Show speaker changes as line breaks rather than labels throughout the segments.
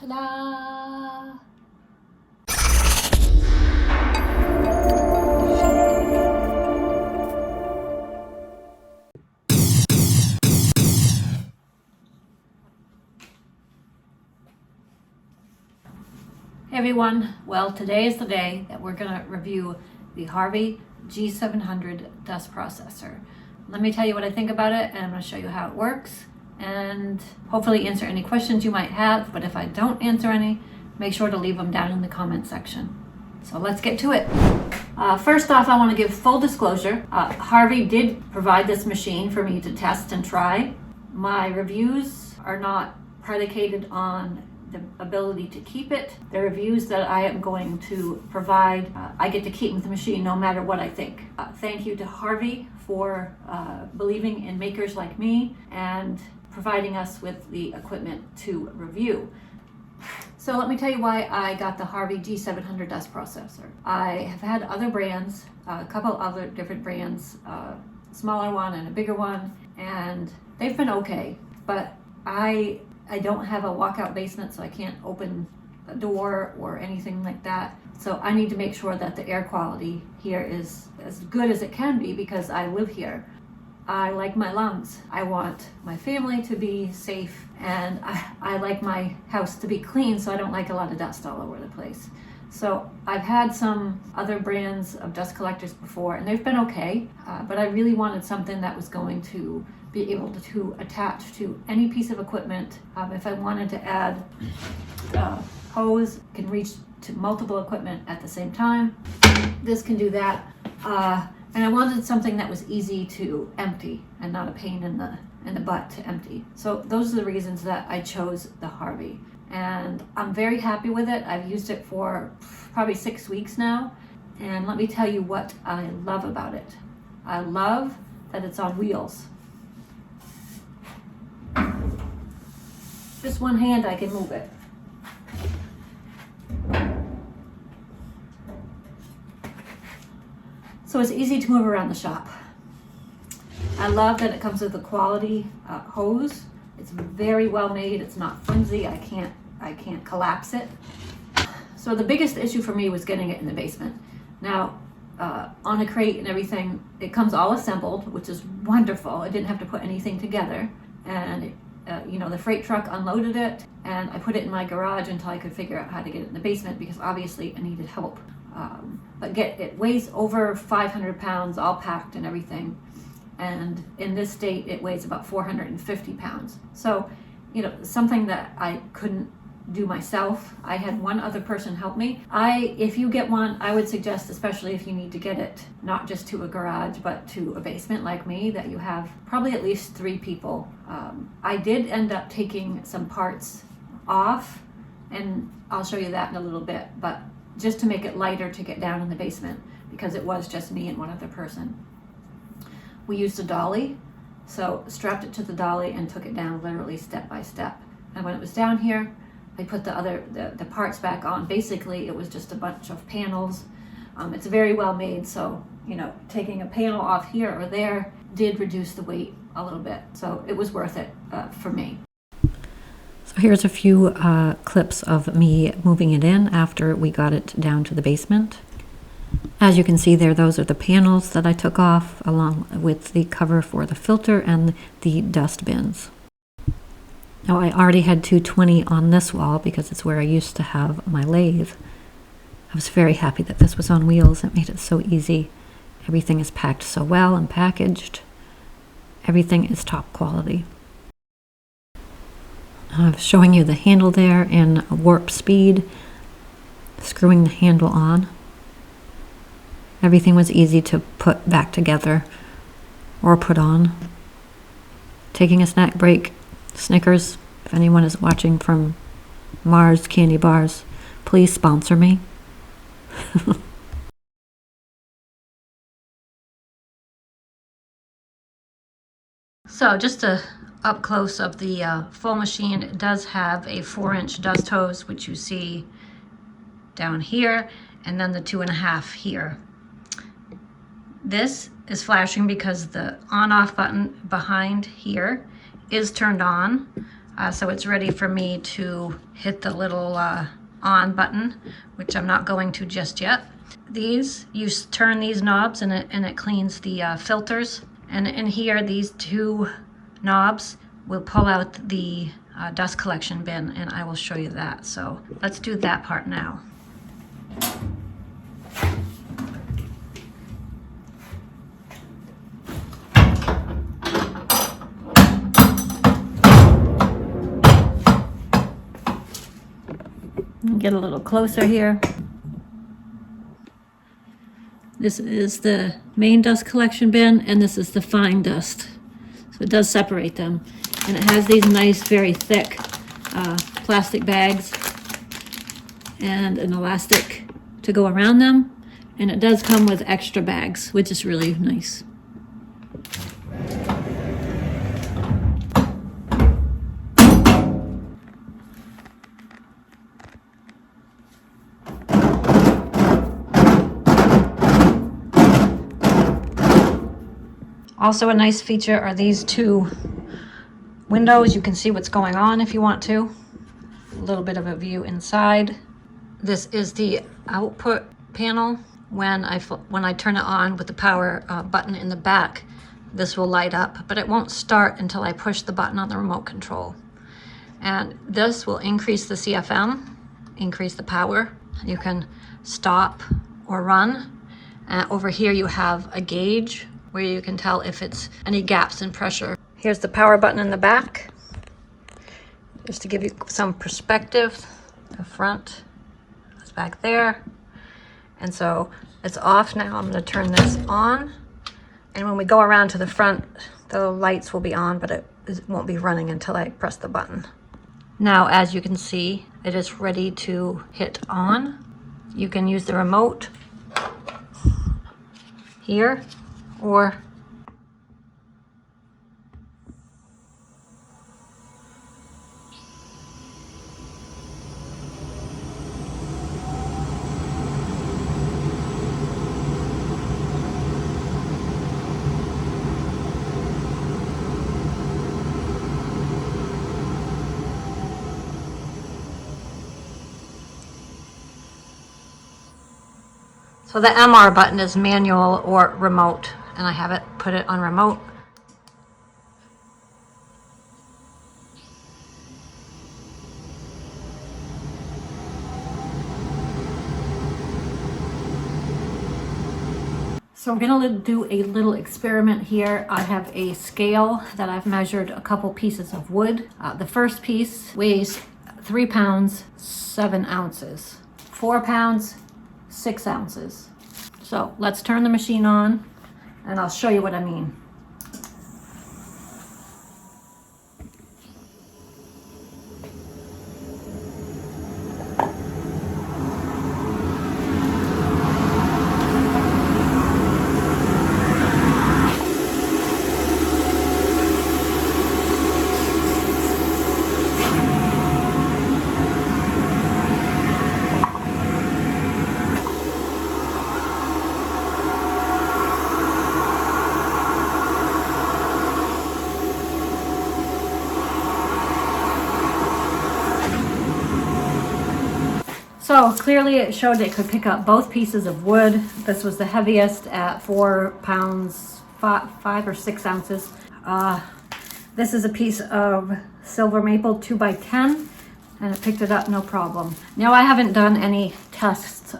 Ta-da! Hey everyone, well today is the day that we're going to review the Harvey G-700 Dust Processor. Let me tell you what I think about it, and I'm going to show you how it works and hopefully answer any questions you might have, but if I don't answer any, make sure to leave them down in the comment section. So let's get to it. First off, I want to give full disclosure. Harvey did provide this machine for me to test and try. My reviews are not predicated on the ability to keep it. The reviews that I am going to provide, I get to keep the machine no matter what I think. Thank you to Harvey for believing in makers like me and providing us with the equipment to review. So let me tell you why I got the Harvey G700 Dust Processor. I have had other brands, a couple other different brands, a smaller one and a bigger one, and they've been okay, but I don't have a walkout basement, so I can't open a door or anything like that. So I need to make sure that the air quality here is as good as it can be because I live here. I like my lungs. I want my family to be safe, and I like my house to be clean, so I don't like a lot of dust all over the place. So I've had some other brands of dust collectors before, and they've been okay, but I really wanted something that was going to be able to attach to any piece of equipment. If I wanted to add hose, can reach to multiple equipment at the same time. This can do that. And I wanted something that was easy to empty and not a pain in the butt to empty. So those are the reasons that I chose the Harvey. And I'm very happy with it. I've used it for probably 6 weeks now. And let me tell you what I love about it. I love that it's on wheels. Just one hand I can move it. So it's easy to move around the shop. I love that it comes with a quality hose. It's very well made. It's not flimsy. I can't collapse it. So the biggest issue for me was getting it in the basement. Now, on a crate and everything, it comes all assembled, which is wonderful. I didn't have to put anything together. And the freight truck unloaded it, and I put it in my garage until I could figure out how to get it in the basement because obviously I needed help. But it weighs over 500 pounds, all packed and everything. And in this state, it weighs about 450 pounds. So, something that I couldn't do myself. I had one other person help me. If you get one, I would suggest, especially if you need to get it not just to a garage, but to a basement like me, that you have probably at least 3 people. I did end up taking some parts off, and I'll show you that in a little bit, but just to make it lighter to get down in the basement because it was just me and one other person. We used a dolly, so strapped it to the dolly and took it down literally step by step. And when it was down here, I put the parts back on. Basically, it was just a bunch of panels. It's very well made, so taking a panel off here or there did reduce the weight a little bit. So it was worth it for me. So here's a few clips of me moving it in after we got it down to the basement. As you can see there, those are the panels that I took off along with the cover for the filter and the dust bins. Now I already had 220 on this wall because it's where I used to have my lathe. I was very happy that this was on wheels. It made it so easy. Everything is packed so well and packaged. Everything is top quality. I'm showing you the handle there in warp speed, screwing the handle on. Everything was easy to put back together or put on. Taking a snack break, Snickers, if anyone is watching from Mars Candy Bars, please sponsor me. So just a up close of the full machine. It does have a 4-inch dust hose, which you see down here, and then the 2.5 here. This is flashing because the on-off button behind here is turned on. So it's ready for me to hit the little on button, which I'm not going to just yet. These, you turn these knobs and it cleans the filters. And in here, these two knobs will pull out the dust collection bin, and I will show you that. So let's do that part now. Get a little closer here. This is the main dust collection bin, and this is the fine dust. So it does separate them. And it has these nice, very thick plastic bags and an elastic to go around them. And it does come with extra bags, which is really nice. Also a nice feature are these two windows. You can see what's going on if you want to. A little bit of a view inside. This is the output panel. When I turn it on with the power button in the back, this will light up, but it won't start until I push the button on the remote control. And this will increase the CFM, increase the power. You can stop or run. Over here you have a gauge where you can tell if it's any gaps in pressure. Here's the power button in the back. Just to give you some perspective, the front is back there. And so it's off now. I'm gonna turn this on. And when we go around to the front, the lights will be on, but it won't be running until I press the button. Now, as you can see, it is ready to hit on. You can use the remote here, or so the MR button is manual or remote, and I have it put it on remote. So we're gonna do a little experiment here. I have a scale that I've measured a couple pieces of wood. The first piece weighs 3 pounds, 7 ounces. 4 pounds, 6 ounces. So let's turn the machine on and I'll show you what I mean. So clearly it showed it could pick up both pieces of wood. This was the heaviest at 4 pounds, 5 or 6 ounces. This is a piece of silver maple 2x10, and it picked it up no problem. Now I haven't done any tests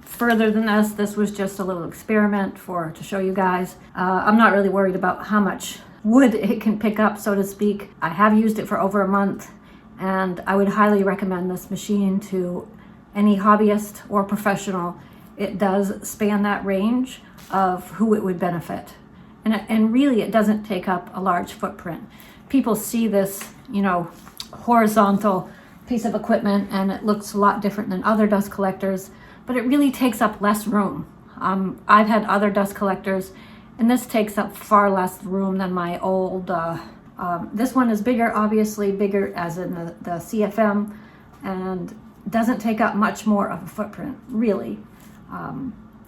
further than this. This was just a little experiment to show you guys. I'm not really worried about how much wood it can pick up, so to speak. I have used it for over a month, and I would highly recommend this machine to any hobbyist or professional. It does span that range of who it would benefit. And really it doesn't take up a large footprint. People see this, you know, horizontal piece of equipment and it looks a lot different than other dust collectors, but it really takes up less room. I've had other dust collectors and this takes up far less room than my old, this one is bigger, obviously bigger as in the CFM, and doesn't take up much more of a footprint, really.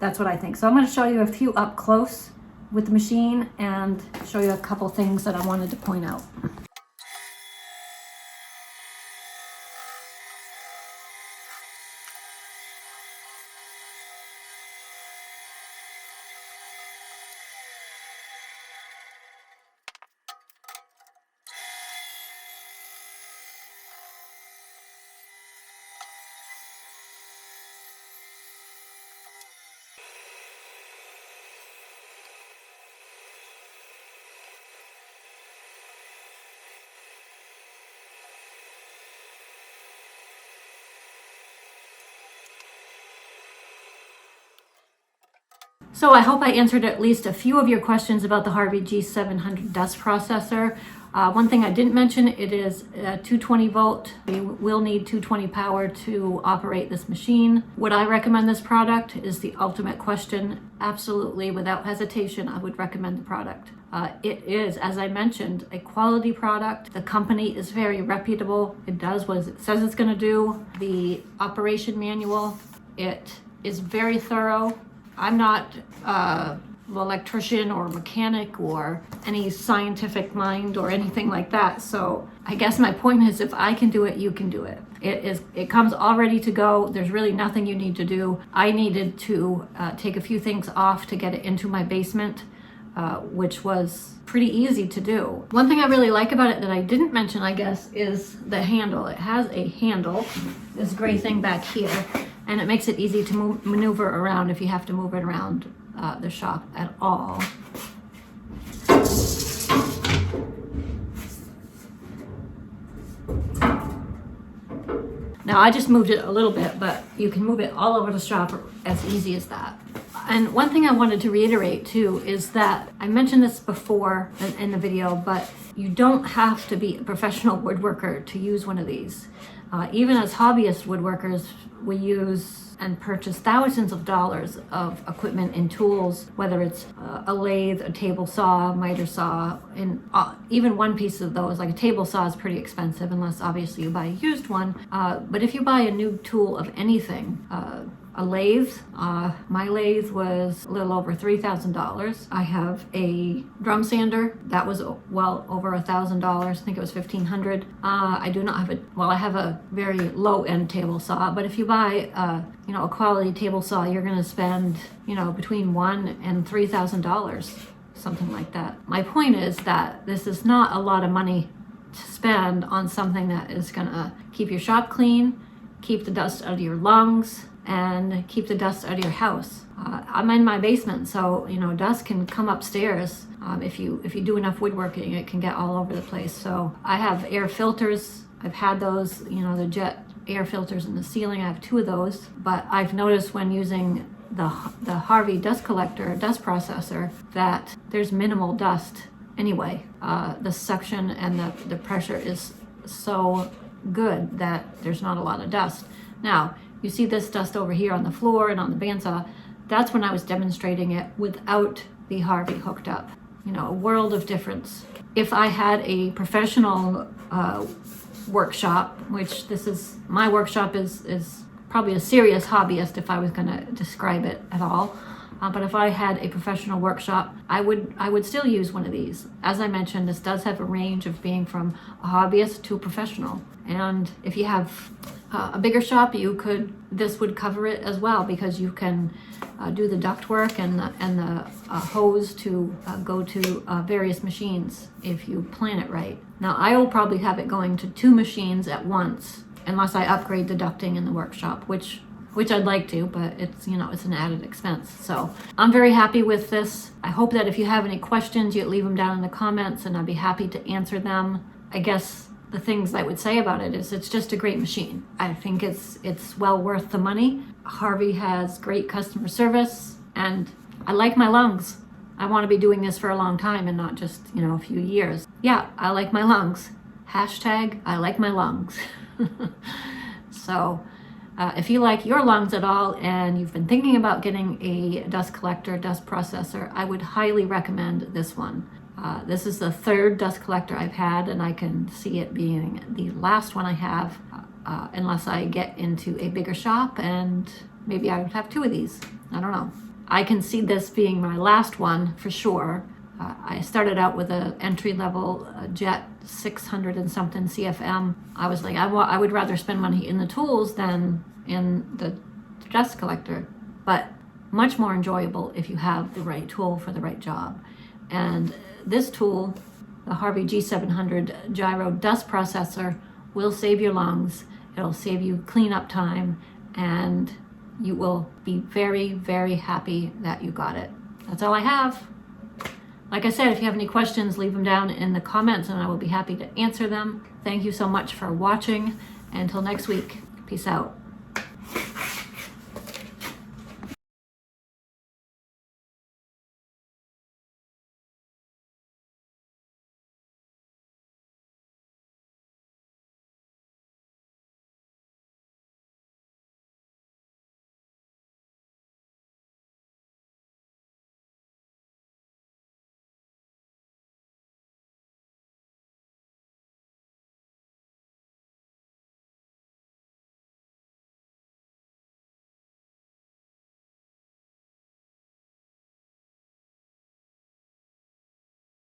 That's what I think. So I'm going to show you a few up close with the machine and show you a couple things that I wanted to point out. So I hope I answered at least a few of your questions about the Harvey G-700 Dust Processor. One thing I didn't mention, it is a 220 volt. You will need 220 power to operate this machine. Would I recommend this product is the ultimate question. Absolutely, without hesitation, I would recommend the product. It is, as I mentioned, a quality product. The company is very reputable. It does what it says it's going to do. The operation manual, it is very thorough. I'm not an electrician or mechanic or any scientific mind or anything like that. So I guess my point is, if I can do it, you can do it. It comes all ready to go. There's really nothing you need to do. I needed to take a few things off to get it into my basement, which was pretty easy to do. One thing I really like about it that I didn't mention, I guess, is the handle. It has a handle, this gray thing back here, and it makes it easy to maneuver around if you have to move it around the shop at all. Now I just moved it a little bit, but you can move it all over the shop as easy as that. And one thing I wanted to reiterate too is that I mentioned this before in the video, but you don't have to be a professional woodworker to use one of these. Even as hobbyist woodworkers, we use and purchase thousands of dollars of equipment and tools, whether it's a lathe, a table saw, miter saw, and even one piece of those, like a table saw, is pretty expensive unless obviously you buy a used one. But if you buy a new tool of anything, a lathe, my lathe was a little over $3,000. I have a drum sander that was well over $1,000. I think it was $1,500. I do not have I have a very low end table saw, but if you buy a quality table saw, you're going to spend between $1,000 and $3,000, something like that. My point is that this is not a lot of money to spend on something that is going to keep your shop clean, keep the dust out of your lungs, and keep the dust out of your house. I'm in my basement, so dust can come upstairs. If you do enough woodworking, it can get all over the place. So I have air filters. I've had those, the jet air filters in the ceiling. I have 2 of those. But I've noticed when using the Harvey dust processor that there's minimal dust anyway. The suction and the pressure is so good that there's not a lot of dust. Now, you see this dust over here on the floor and on the bandsaw. That's when I was demonstrating it without the Harvey hooked up. A world of difference. If I had a professional workshop, which my workshop is probably a serious hobbyist if I was going to describe it at all. But if I had a professional workshop, I would still use one of these. As I mentioned, this does have a range of being from a hobbyist to a professional. And if you have a bigger shop, this would cover it as well, because you can do the duct work and the hose to go to various machines if you plan it right. Now, I will probably have it going to 2 machines at once, unless I upgrade the ducting in the workshop, which I'd like to, but it's an added expense. So I'm very happy with this. I hope that if you have any questions, you leave them down in the comments, and I'd be happy to answer them. I guess the things I would say about it is it's just a great machine. I think it's well worth the money. Harvey has great customer service, and I like my lungs. I want to be doing this for a long time and not just, a few years. Yeah, I like my lungs. Hashtag, I like my lungs. So if you like your lungs at all and you've been thinking about getting a dust processor, I would highly recommend this one. This is the 3rd dust collector I've had, and I can see it being the last one I have, unless I get into a bigger shop, and maybe I would have 2 of these. I don't know. I can see this being my last one for sure. I started out with an entry-level Jet 600 and something CFM. I was like, I would rather spend money in the tools than in the dust collector, but much more enjoyable if you have the right tool for the right job. And this tool, the Harvey G-700 Gyro Dust Processor, will save your lungs. It'll save you cleanup time, and you will be very, very happy that you got it. That's all I have. Like I said, if you have any questions, leave them down in the comments and I will be happy to answer them. Thank you so much for watching. Until next week, peace out.